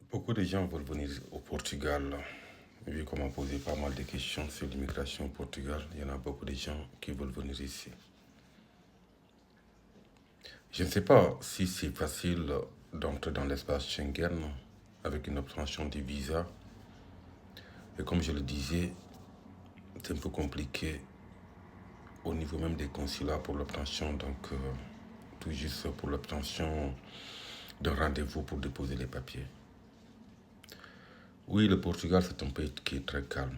Beaucoup de gens veulent venir au Portugal. Vu qu'on m'a posé pas mal de questions sur l'immigration au Portugal, il y en a beaucoup de gens qui veulent venir ici. Je ne sais pas si c'est facile d'entrer dans l'espace Schengen avec une obtention de visa. Et comme je le disais, c'est un peu compliqué au niveau même des consulats pour l'obtention, donc tout juste pour l'obtention d'un rendez-vous pour déposer les papiers. Oui, le Portugal, c'est un pays qui est très calme.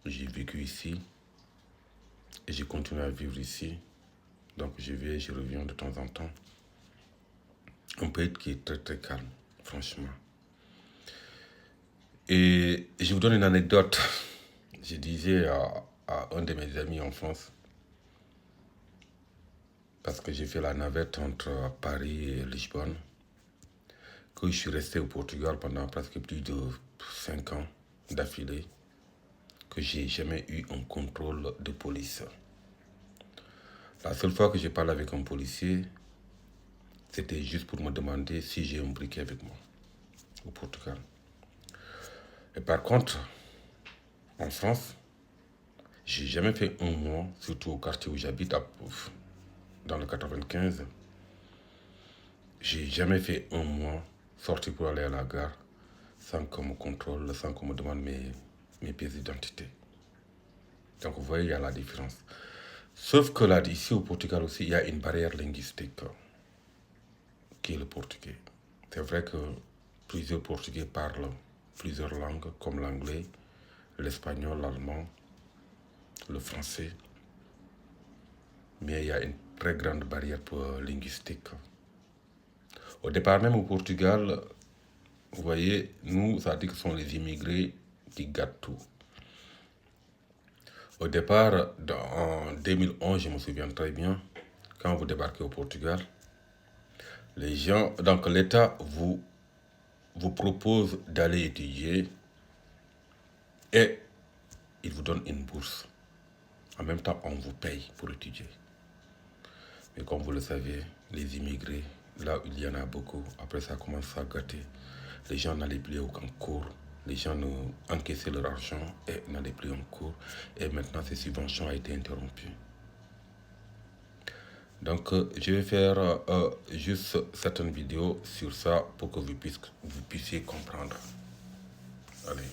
J'ai vécu ici et je continue à vivre ici. Donc je vais, je reviens de temps en temps. Un pays qui est très très calme, franchement. Et je vous donne une anecdote. Je disais à un de mes amis en France, parce que j'ai fait la navette entre Paris et Lisbonne, que je suis resté au Portugal pendant presque plus de 5 ans d'affilée, que j'ai jamais eu un contrôle de police. La seule fois que j'ai parlé avec un policier, c'était juste pour me demander si j'ai un briquet avec moi au Portugal. Et par contre, en France, j'ai jamais fait un mois, surtout au quartier où j'habite, dans le 95. J'ai jamais fait un mois sortir pour aller à la gare sans qu'on me contrôle, sans qu'on me demande mes pièces d'identité. Donc vous voyez, il y a la différence. Sauf que là, ici au Portugal aussi, il y a une barrière linguistique qui est le portugais. C'est vrai que plusieurs Portugais parlent plusieurs langues, comme l'anglais, l'espagnol, l'allemand, le français. Mais il y a une très grande barrière linguistique. Au départ, même au Portugal, vous voyez, nous, ça dit que ce sont les immigrés qui gâtent tout. Au départ, en 2011, je me souviens très bien, quand vous débarquez au Portugal, les gens, donc l'État vous propose d'aller étudier et il vous donne une bourse. En même temps, on vous paye pour étudier. Mais comme vous le savez, les immigrés, là où il y en a beaucoup, après ça commence à gâter. Les gens n'allaient plus en cours, les gens encaissaient leur argent et n'allaient plus en cours. Et maintenant, ces subventions ont été interrompues. Donc, je vais faire juste certaines vidéos sur ça pour que vous puissiez comprendre. Allez.